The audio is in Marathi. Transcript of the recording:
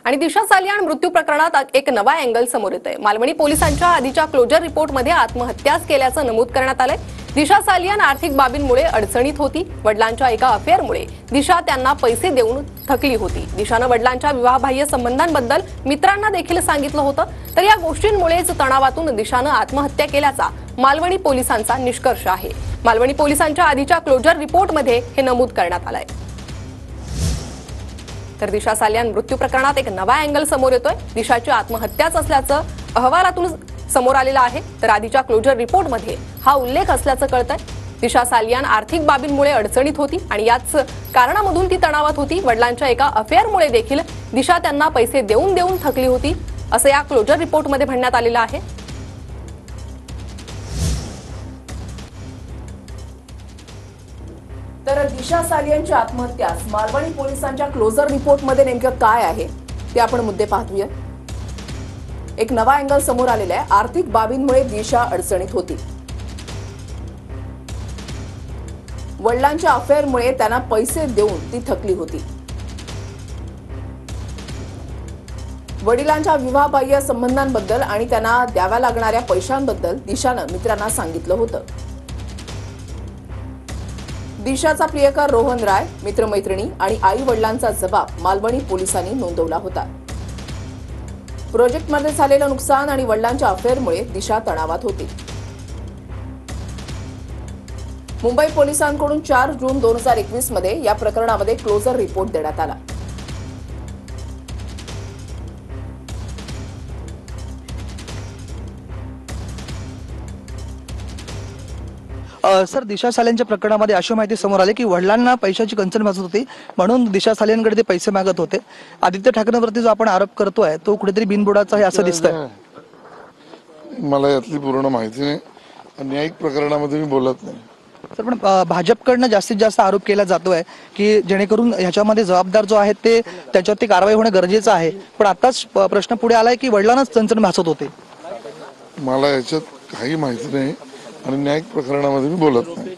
आणि दिशा सालियान मृत्यू प्रकरणात एक नवा अँगल समोर येतोय। मालवणी पोलिसांच्या आधीच्या क्लोजर रिपोर्टमध्ये आत्महत्याच केल्याचं नमूद करण्यात आलंय। दिशा सालियान आर्थिक बाबींमुळे अडचणीत होती। वडिलांच्या एका अफेअरमुळे दिशा त्यांना पैसे देऊन थकली होती। दिशानं वडिलांच्या विवाहबाह्य संबंधांबद्दल मित्रांना देखील सांगितलं होतं, तर या गोष्टींमुळेच तणावातून दिशानं आत्महत्या केल्याचा मालवणी पोलिसांचा निष्कर्ष आहे। मालवणी पोलिसांच्या आधीच्या क्लोजर रिपोर्टमध्ये हे नमूद करण्यात आलंय। तर दिशा सालियान मृत्यू प्रकरणात एक नवा अँगल समोर येतोय। दिशाची आत्महत्याच असल्याचं अहवालातून समोर आलेलं आहे, तर आधीच्या क्लोजर रिपोर्टमध्ये हा उल्लेख असल्याचं कळतंय। दिशा सालियान आर्थिक बाबींमुळे अडचणीत होती आणि याच कारणामधून ती तणावात होती। वडिलांच्या एका अफेअरमुळे देखील दिशा त्यांना पैसे देऊन थकली होती, असं या क्लोजर रिपोर्टमध्ये म्हणण्यात आलेलं आहे। तर दिशा सालियानची आत्महत्या मालवणी पोलिसांच्या क्लोजर रिपोर्टमध्ये नेमकं काय आहे ते आपण मुद्दे पाहूया। एक नवा अँगल समोर आलेला आहे। आर्थिक बाबींमुळे दिशा अडचणीत होती। वडिलांच्या अफेअरमुळे त्यांना पैसे देऊन ती थकली होती। वडिलांच्या विवाहबाह्य संबंधांबद्दल आणि त्यांना द्याव्या लागणाऱ्या पैशांबद्दल दिशानं मित्रांना सांगितलं होतं। दिशाचा प्रियकर रोहन राय, मित्रमैत्रिणी आणि आई वडिलांचा जबाब मालवणी पोलिसांनी नोंदवला होता। प्रोजेक्टमध्ये झालेलं नुकसान आणि वडिलांच्या अफेअरमुळे दिशा तणावात होती। मुंबई पोलिसांकडून 4 जून 2021 मध्ये या प्रकरणामध्ये क्लोजर रिपोर्ट देण्यात आला। सर, दिशा सालियानच्या प्रकरणामध्ये अशी माहिती समोर आली की वडिलांना पैशाची कंचन भासत होती, म्हणून दिशा सालियानकडे ते पैसे मागत होते। आदित्य ठाकरेंवरती जो आपण आरोप करतोय तो कुठेतरी बिनबुडाचा आहे असं दिसतंय। मला यातली पूर्ण माहिती नाही। न्यायिक प्रकरणामध्ये मी बोलत नाही। सर, पण भाजपकडनं जास्तीत जास्त आरोप केला जातोय की जेणेकरून ह्याच्यामध्ये जबाबदार जो आहे ते त्याच्यावरती कारवाई होणं गरजेचं आहे, पण आताच प्रश्न पुढे आलाय की वडिलांनाच चंचण भासत होते। मला याच्यात काही माहिती नाही आणि न्यायिक प्रकरणामध्ये मी बोलत नाही।